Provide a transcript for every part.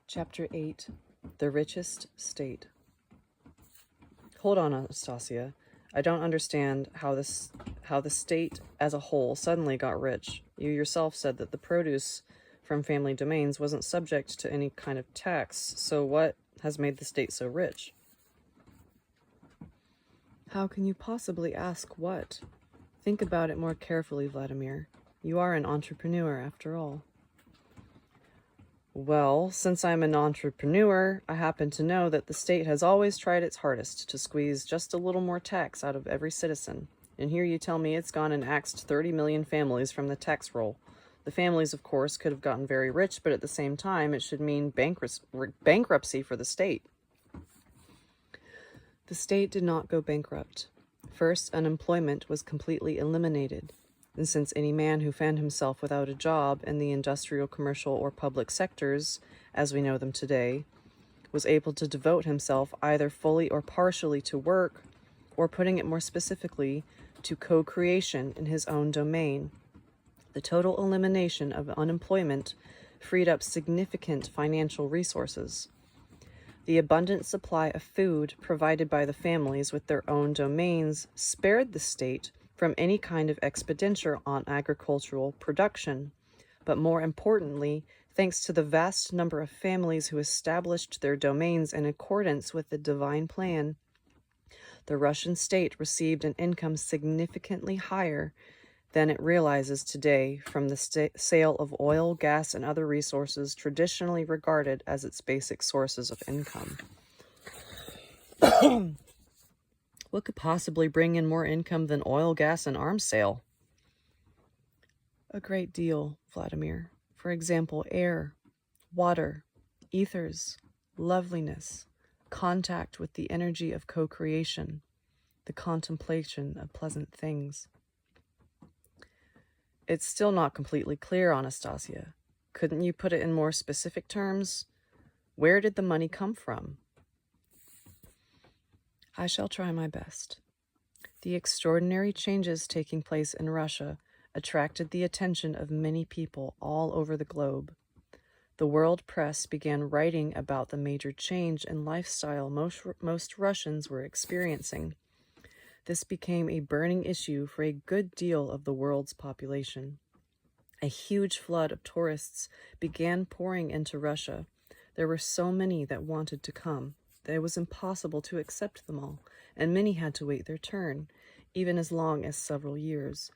Chapter 8. The Richest State. Hold on, Anastasia. I don't understand how the state as a whole suddenly got rich. You yourself said that the produce from family domains wasn't subject to any kind of tax, so what has made the state so rich? How can you possibly ask what? Think about it more carefully, Vladimir. You are an entrepreneur, after all. Well, since I'm an entrepreneur, I happen to know that the state has always tried its hardest to squeeze just a little more tax out of every citizen. And here you tell me it's gone and axed 30 million families from the tax roll. The families, of course, could have gotten very rich, but at the same time, it should mean bankruptcy for the state. The state did not go bankrupt. First, unemployment was completely eliminated. And since any man who found himself without a job in the industrial, commercial, or public sectors, as we know them today, was able to devote himself either fully or partially to work, or putting it more specifically, to co-creation in his own domain, the total elimination of unemployment freed up significant financial resources. The abundant supply of food provided by the families with their own domains spared the state from any kind of expenditure on agricultural production. But more importantly, thanks to the vast number of families who established their domains in accordance with the divine plan, the Russian state received an income significantly higher than it realizes today from the sale of oil, gas, and other resources traditionally regarded as its basic sources of income. What could possibly bring in more income than oil, gas, and arms sale? A great deal, Vladimir. For example, air, water, ethers, loveliness, contact with the energy of co-creation, the contemplation of pleasant things. It's still not completely clear, Anastasia. Couldn't you put it in more specific terms? Where did the money come from? I shall try my best. The extraordinary changes taking place in Russia attracted the attention of many people all over the globe. The world press began writing about the major change in lifestyle most Russians were experiencing. This became a burning issue for a good deal of the world's population. A huge flood of tourists began pouring into Russia. There were so many that wanted to come that it was impossible to accept them all, and many had to wait their turn, even as long as several years.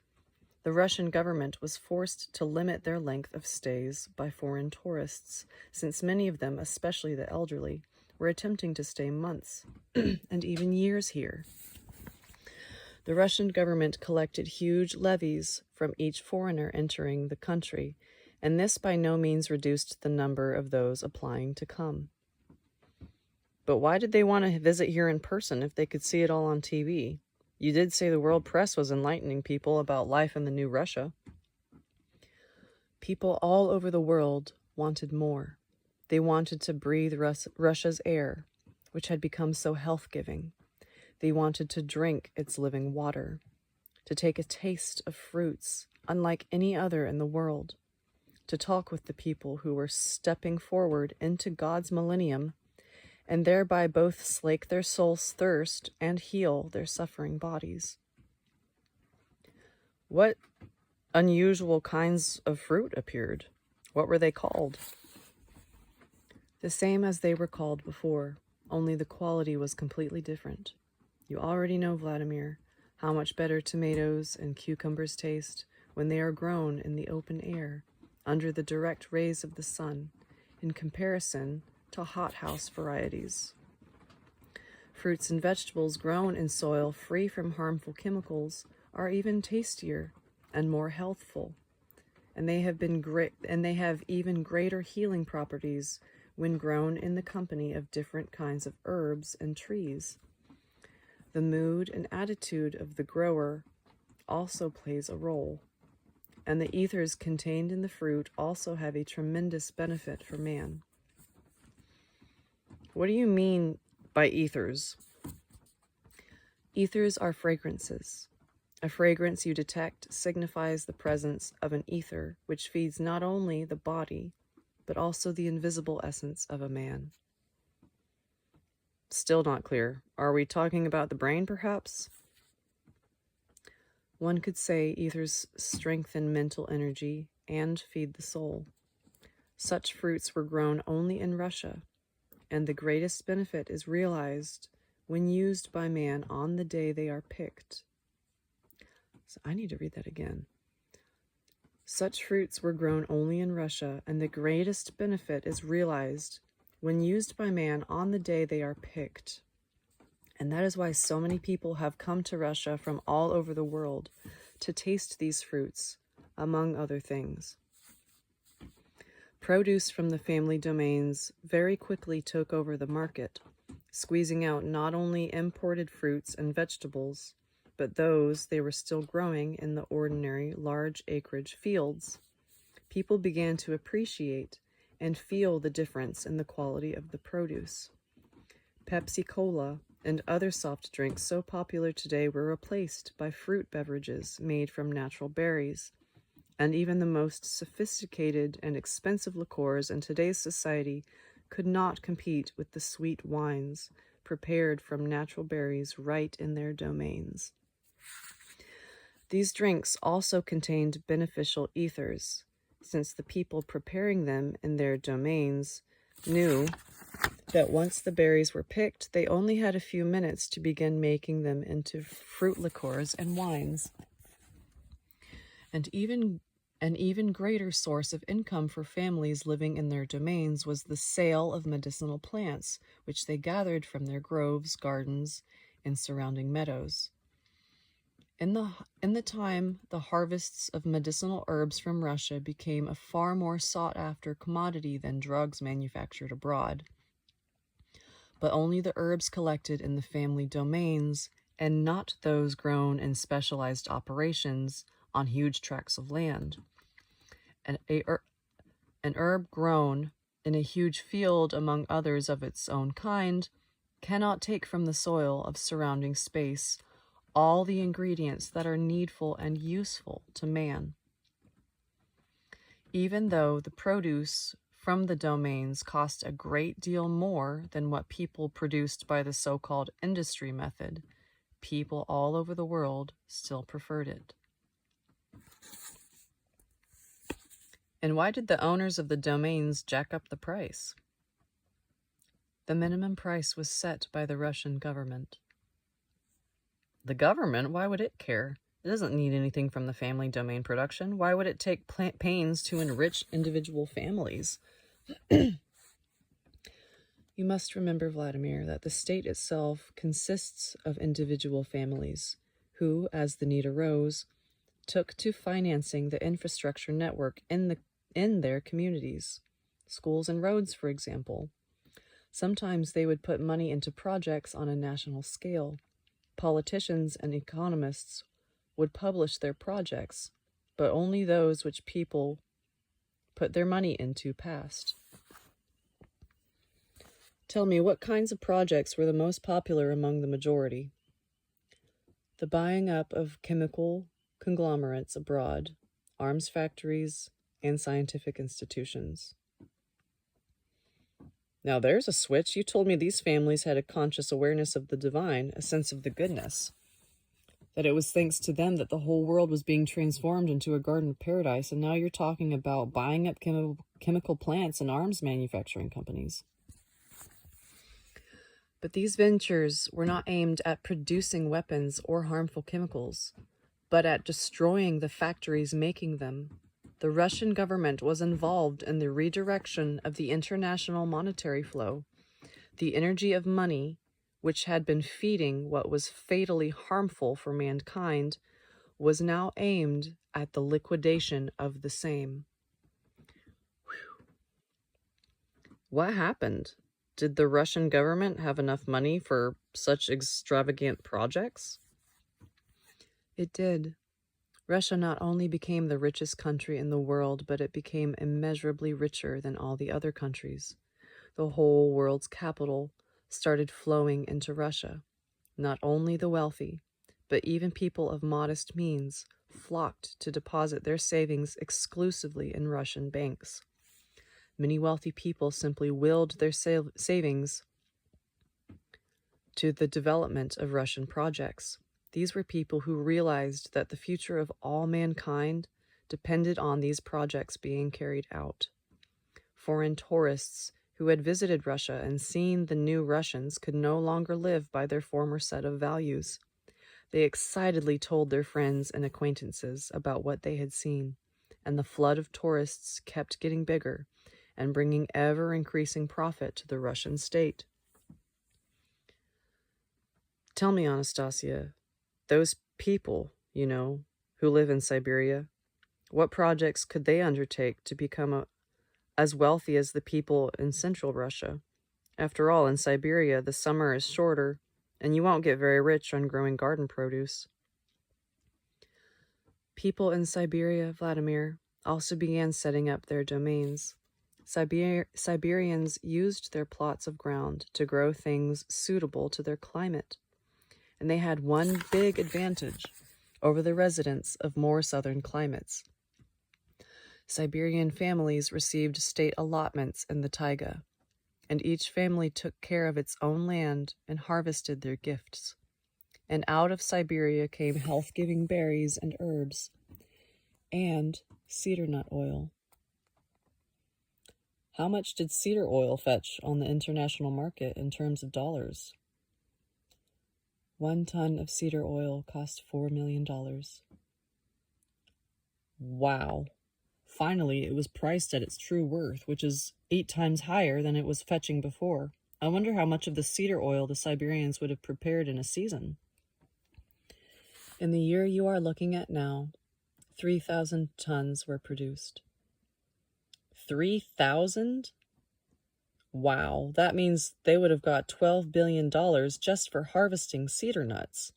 The Russian government was forced to limit their length of stays by foreign tourists, since many of them, especially the elderly, were attempting to stay months and even years here. The Russian government collected huge levies from each foreigner entering the country, and this by no means reduced the number of those applying to come. But why did they want to visit here in person if they could see it all on TV? You did say the world press was enlightening people about life in the new Russia. People all over the world wanted more. They wanted to breathe Russia's air, which had become so health-giving. They wanted to drink its living water, to take a taste of fruits unlike any other in the world, to talk with the people who were stepping forward into God's millennium, and thereby both slake their soul's thirst and heal their suffering bodies. What unusual kinds of fruit appeared? What were they called? The same as they were called before, only the quality was completely different. You already know, Vladimir, how much better tomatoes and cucumbers taste when they are grown in the open air, under the direct rays of the sun, in comparison to hothouse varieties. Fruits and vegetables grown in soil free from harmful chemicals are even tastier and more healthful, and they have even greater healing properties when grown in the company of different kinds of herbs and trees. The mood and attitude of the grower also plays a role, and the ethers contained in the fruit also have a tremendous benefit for man. What do you mean by ethers? Ethers are fragrances. A fragrance you detect signifies the presence of an ether, which feeds not only the body, but also the invisible essence of a man. Still not clear. Are we talking about the brain, perhaps? One could say ethers strengthen mental energy and feed the soul. Such fruits were grown only in Russia, and the greatest benefit is realized when used by man on the day they are picked. So I need to read that again. Such fruits were grown only in Russia, and the greatest benefit is realized when used by man on the day they are picked. And that is why so many people have come to Russia from all over the world to taste these fruits, among other things. Produce from the family domains very quickly took over the market, squeezing out not only imported fruits and vegetables, but those they were still growing in the ordinary large acreage fields. People began to appreciate and feel the difference in the quality of the produce. Pepsi Cola and other soft drinks so popular today were replaced by fruit beverages made from natural berries, and even the most sophisticated and expensive liqueurs in today's society could not compete with the sweet wines prepared from natural berries right in their domains. These drinks also contained beneficial ethers, since the people preparing them in their domains knew that once the berries were picked, they only had a few minutes to begin making them into fruit liqueurs and wines. And an even greater source of income for families living in their domains was the sale of medicinal plants, which they gathered from their groves, gardens, and surrounding meadows. In the time, the harvests of medicinal herbs from Russia became a far more sought-after commodity than drugs manufactured abroad. But only the herbs collected in the family domains, and not those grown in specialized operations on huge tracts of land. An herb grown in a huge field among others of its own kind cannot take from the soil of surrounding space all the ingredients that are needful and useful to man. Even though the produce from the domains cost a great deal more than what people produced by the so-called industry method, people all over the world still preferred it. And why did the owners of the domains jack up the price? The minimum price was set by the Russian government. The government? Why would it care? It doesn't need anything from the family domain production. Why would it take pains to enrich individual families? You must remember, Vladimir, that the state itself consists of individual families who, as the need arose, took to financing the infrastructure network in their communities, schools and roads, for example. Sometimes they would put money into projects on a national scale. Politicians and economists would publish their projects, but only those which people put their money into passed. Tell me, what kinds of projects were the most popular among the majority? The buying up of chemical conglomerates abroad, arms factories, and scientific institutions. Now there's a switch. You told me these families had a conscious awareness of the divine, a sense of the goodness, that it was thanks to them that the whole world was being transformed into a garden of paradise, and now you're talking about buying up chemical plants and arms manufacturing companies. But these ventures were not aimed at producing weapons or harmful chemicals, but at destroying the factories making them. The Russian government was involved in the redirection of the international monetary flow. The energy of money, which had been feeding what was fatally harmful for mankind, was now aimed at the liquidation of the same. Whew. What happened? Did the Russian government have enough money for such extravagant projects? It did. Russia not only became the richest country in the world, but it became immeasurably richer than all the other countries. The whole world's capital started flowing into Russia. Not only the wealthy, but even people of modest means flocked to deposit their savings exclusively in Russian banks. Many wealthy people simply willed their savings to the development of Russian projects. These were people who realized that the future of all mankind depended on these projects being carried out. Foreign tourists who had visited Russia and seen the new Russians could no longer live by their former set of values. They excitedly told their friends and acquaintances about what they had seen, and the flood of tourists kept getting bigger and bringing ever-increasing profit to the Russian state. Tell me, Anastasia, those people, who live in Siberia, what projects could they undertake to become as wealthy as the people in central Russia? After all, in Siberia, the summer is shorter, and you won't get very rich on growing garden produce. People in Siberia, Vladimir, also began setting up their domains. Siberians used their plots of ground to grow things suitable to their climate, and they had one big advantage over the residents of more southern climates. Siberian families received state allotments in the taiga, and each family took care of its own land and harvested their gifts. And out of Siberia came health-giving berries and herbs, and cedar nut oil. How much did cedar oil fetch on the international market in terms of dollars? 1 ton of cedar oil cost $4 million. Wow. Finally, it was priced at its true worth, which is 8 times higher than it was fetching before. I wonder how much of the cedar oil the Siberians would have prepared in a season. In the year you are looking at now, 3,000 tons were produced. 3,000? Wow, that means they would have got $12 billion just for harvesting cedar nuts.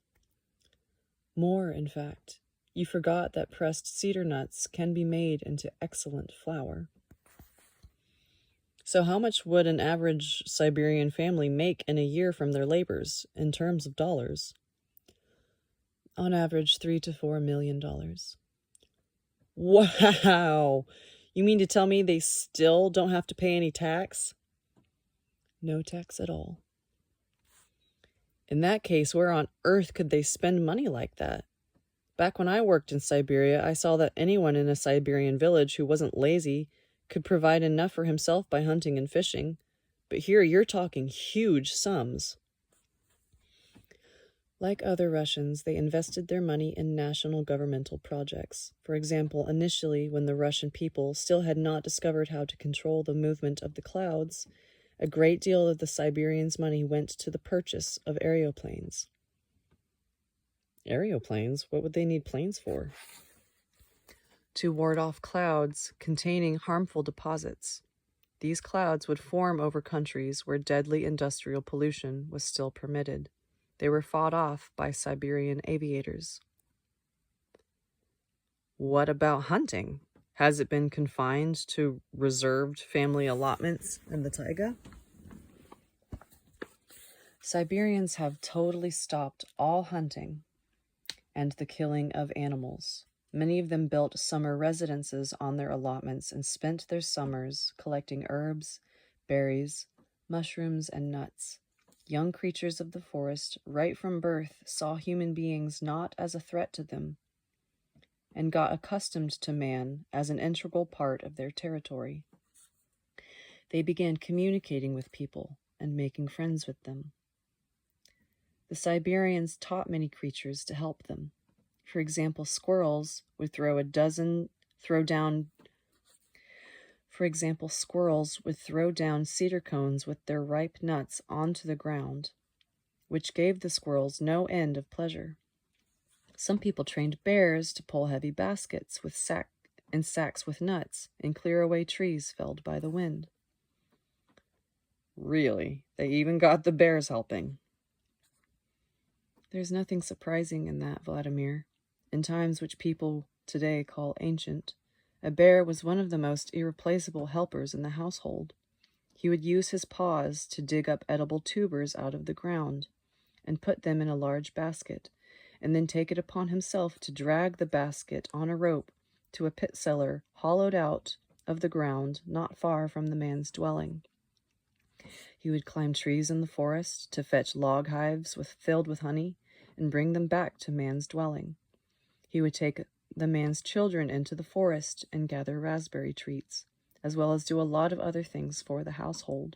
More, in fact. You forgot that pressed cedar nuts can be made into excellent flour. So how much would an average Siberian family make in a year from their labors in terms of dollars? On average, $3 to $4 million. Wow! You mean to tell me they still don't have to pay any tax? No tax at all. In that case, where on earth could they spend money like that? Back when I worked in Siberia, I saw that anyone in a Siberian village who wasn't lazy could provide enough for himself by hunting and fishing. But here you're talking huge sums. Like other Russians, they invested their money in national governmental projects. For example, initially, when the Russian people still had not discovered how to control the movement of the clouds, a great deal of the Siberians' money went to the purchase of aeroplanes. Aeroplanes? What would they need planes for? To ward off clouds containing harmful deposits. These clouds would form over countries where deadly industrial pollution was still permitted. They were fought off by Siberian aviators. What about hunting? Has it been confined to reserved family allotments in the taiga? Siberians have totally stopped all hunting and the killing of animals. Many of them built summer residences on their allotments and spent their summers collecting herbs, berries, mushrooms, and nuts. Young creatures of the forest, right from birth, saw human beings not as a threat to them, and got accustomed to man as an integral part of their territory. They began communicating with people and making friends with them. The Siberians taught many creatures to help them. For example, squirrels would throw down cedar cones with their ripe nuts onto the ground, which gave the squirrels no end of pleasure. Some people trained bears to pull heavy baskets with sacks with nuts and clear away trees felled by the wind. Really? They even got the bears helping. There's nothing surprising in that, Vladimir. In times which people today call ancient, a bear was one of the most irreplaceable helpers in the household. He would use his paws to dig up edible tubers out of the ground and put them in a large basket, and then take it upon himself to drag the basket on a rope to a pit cellar hollowed out of the ground not far from the man's dwelling. He would climb trees in the forest to fetch log hives filled with honey and bring them back to man's dwelling. He would take the man's children into the forest and gather raspberry treats, as well as do a lot of other things for the household.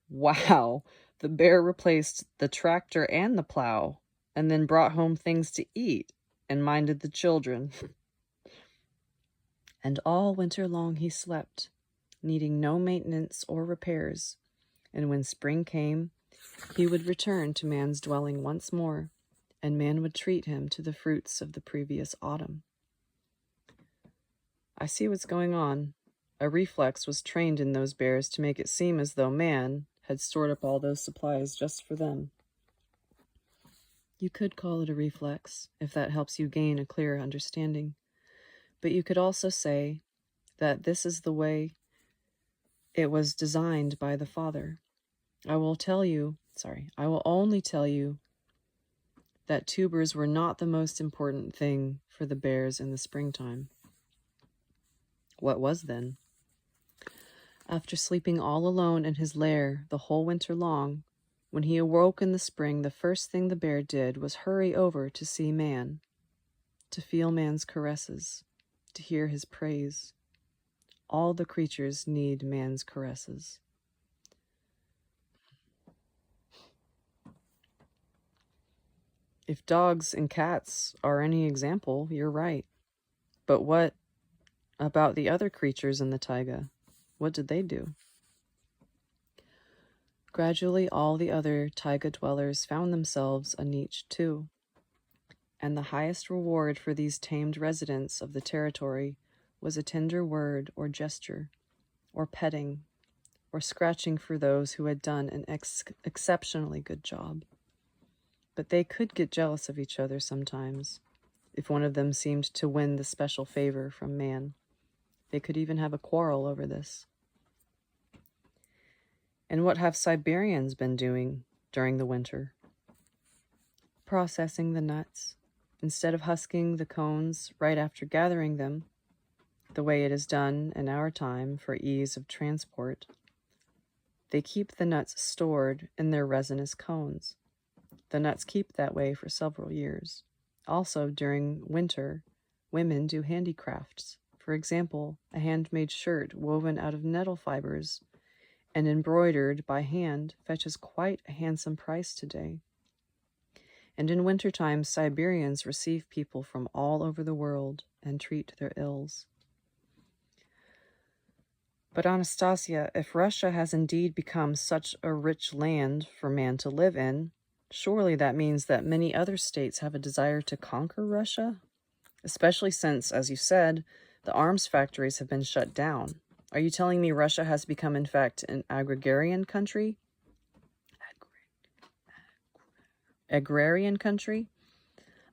Wow, the bear replaced the tractor and the plow, and then brought home things to eat and minded the children. And all winter long he slept, needing no maintenance or repairs, and when spring came, he would return to man's dwelling once more, and man would treat him to the fruits of the previous autumn. I see what's going on. A reflex was trained in those bears to make it seem as though man had stored up all those supplies just for them. You could call it a reflex, if that helps you gain a clearer understanding. But you could also say that this is the way it was designed by the Father. I will only tell you that tubers were not the most important thing for the bears in the springtime. What was then? After sleeping all alone in his lair the whole winter long, when he awoke in the spring, the first thing the bear did was hurry over to see man, to feel man's caresses, to hear his praise. All the creatures need man's caresses. If dogs and cats are any example, you're right. But what about the other creatures in the taiga? What did they do? Gradually, all the other taiga dwellers found themselves a niche too. And the highest reward for these tamed residents of the territory was a tender word or gesture, or petting, or scratching for those who had done an exceptionally good job. But they could get jealous of each other sometimes, if one of them seemed to win the special favor from man. They could even have a quarrel over this. And what have Siberians been doing during the winter? Processing the nuts. Instead of husking the cones right after gathering them, the way it is done in our time for ease of transport, they keep the nuts stored in their resinous cones. The nuts keep that way for several years. Also, during winter, women do handicrafts. For example, a handmade shirt woven out of nettle fibers and embroidered by hand fetches quite a handsome price today. And in wintertime, Siberians receive people from all over the world and treat their ills. But Anastasia, if Russia has indeed become such a rich land for man to live in, surely that means that many other states have a desire to conquer Russia, especially since, as you said, the arms factories have been shut down. Are you telling me Russia has become, in fact, an agrarian country? Agrarian country?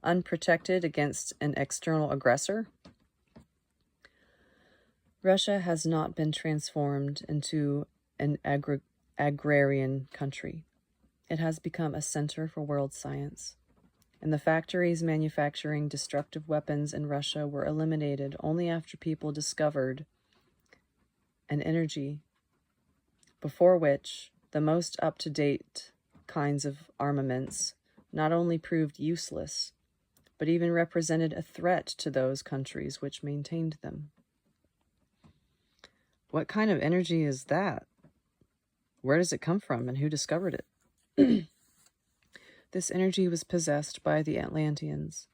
Unprotected against an external aggressor? Russia has not been transformed into an agrarian country. It has become a center for world science, and the factories manufacturing destructive weapons in Russia were eliminated only after people discovered an energy before which the most up-to-date kinds of armaments not only proved useless, but even represented a threat to those countries which maintained them. What kind of energy is that? Where does it come from, and who discovered it? This energy was possessed by the Atlanteans,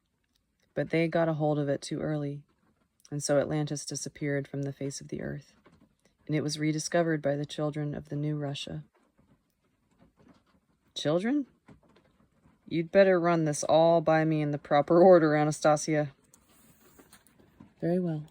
but they got a hold of it too early, and so Atlantis disappeared from the face of the earth, and it was rediscovered by the children of the new Russia. Children? You'd better run this all by me in the proper order, Anastasia. Very well.